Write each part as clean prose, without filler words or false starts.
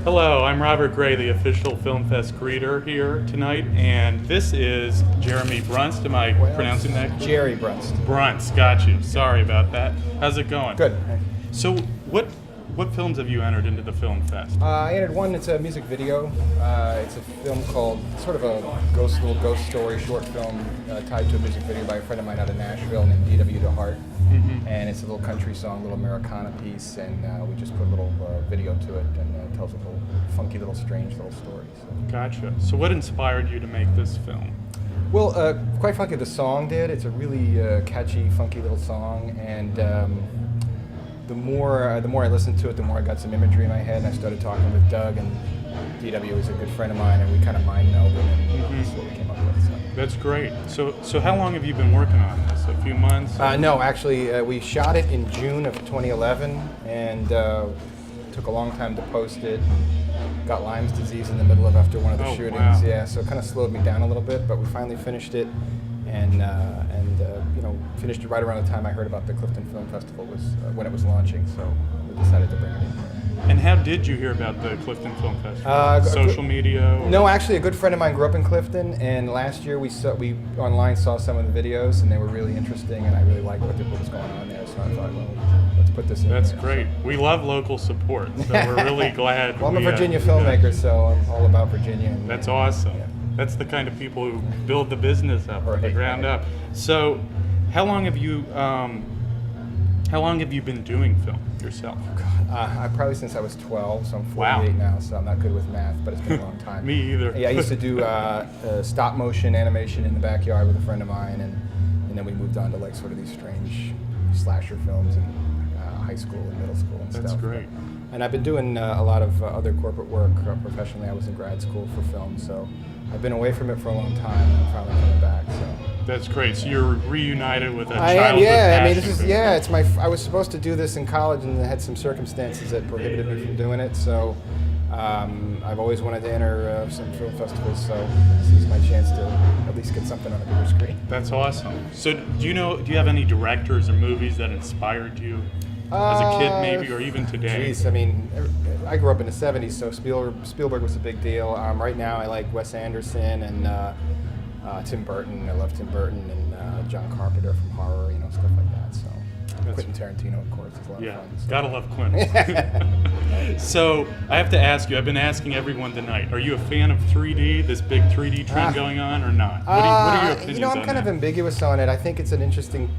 Hello, I'm Robert Gray, the official Film Fest greeter here tonight, and this is Jeremy Brunst. Am I pronouncing that? Jerry Brunst. Brunst, got you. Sorry about that. How's it going? Good. So, what films have you entered into the Film Fest? I entered one. It's a music video. It's a film called sort of a little ghost story short film tied to a music video by a friend of mine out of Nashville named D.W. DeHart. And it's a little country song, a little Americana piece, and we just put a little video to it, and it tells a little funky, little strange little story. So. Gotcha. So what inspired you to make this film? Well, quite frankly, the song did. It's a really catchy, funky little song, and the more I listened to it, the more I got some imagery in my head, and I started talking with Doug, and DW is a good friend of mine, and we kind of mind melded, and that's what we came up with. So. That's great. So how long have you been working on this? A few months? No, actually, we shot it in June of 2011, and took a long time to post it. Got Lyme's disease in the middle of after one of the shootings. Wow. Yeah, so it kind of slowed me down a little bit, but we finally finished it, and finished it right around the time I heard about the Clifton Film Festival was when it was launching. So we decided to bring it in. And how did you hear about the Clifton Film Festival? Social media? Or? No, actually, a good friend of mine grew up in Clifton, and last year we online saw some of the videos, and they were really interesting, and I really liked what was going on there. So I thought, well, let's put this in. That's there. great. We love local support, so we're really glad. Well, I'm a Virginia filmmaker, so I'm all about Virginia. And, that's awesome. Yeah. That's the kind of people who build the business up from the ground up. So, how long have you been doing film yourself? I probably since I was 12, so I'm 48 now, so I'm not good with math, but it's been a long time. Me either. Yeah, I used to do stop motion animation in the backyard with a friend of mine, and then we moved on to like sort of these strange slasher films in high school and middle school and stuff. That's great. And I've been doing a lot of other corporate work professionally. I was in grad school for film, so I've been away from it for a long time, and I'm finally coming back. So. That's great. So you're reunited with a I childhood am, yeah. passion. I mean, this is it's my. I was supposed to do this in college, and I had some circumstances that prohibited me from doing it. So I've always wanted to enter some film festivals. So this is my chance to at least get something on a bigger screen. That's awesome. So do you have any directors or movies that inspired you as a kid, maybe, or even today? Geez, I mean, I grew up in the '70s, so Spielberg was a big deal. Right now, I like Wes Anderson and Tim Burton. I love Tim Burton and John Carpenter from horror, stuff like that. So Quentin Tarantino, of course, is a lot of fun. So. Gotta love Quentin. So I have to ask you. I've been asking everyone tonight. Are you a fan of 3D? This big 3D trend going on, or not? What are your opinions on I'm kind of ambiguous on it. I think it's an interesting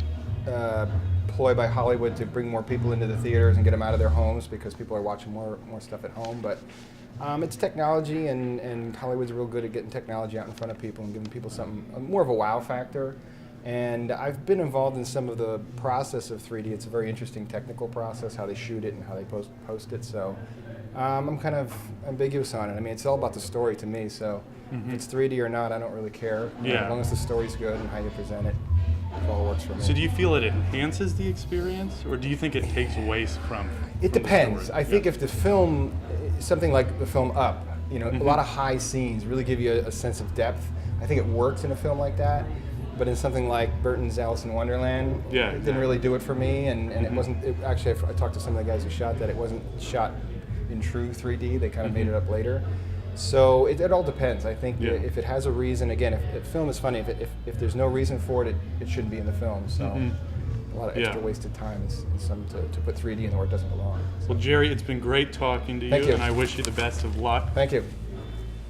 ploy by Hollywood to bring more people into the theaters and get them out of their homes because people are watching more stuff at home. But it's technology, and Hollywood's real good at getting technology out in front of people and giving people something more of a wow factor. And I've been involved in some of the process of 3D. It's a very interesting technical process, how they shoot it and how they post it. So I'm kind of ambiguous on it. I mean, it's all about the story to me. So if it's 3D or not, I don't really care. Yeah. As long as the story's good and how you present it, it all works for me. So do you feel it enhances the experience, or do you think it takes away from? It depends. I think if the film, something like the film Up, a lot of high scenes really give you a sense of depth. I think it works in a film like that. But in something like Burton's Alice in Wonderland, it didn't really do it for me, and it wasn't. Actually, I talked to some of the guys who shot that. It wasn't shot in true 3D. They kind of made it up later. So it all depends. I think if it has a reason, again, if film is funny, if there's no reason for it, it shouldn't be in the film. So a lot of extra wasted time is some to put 3D in where it doesn't belong. So. Well, Jerry, it's been great talking to you, Thank you, and I wish you the best of luck. Thank you.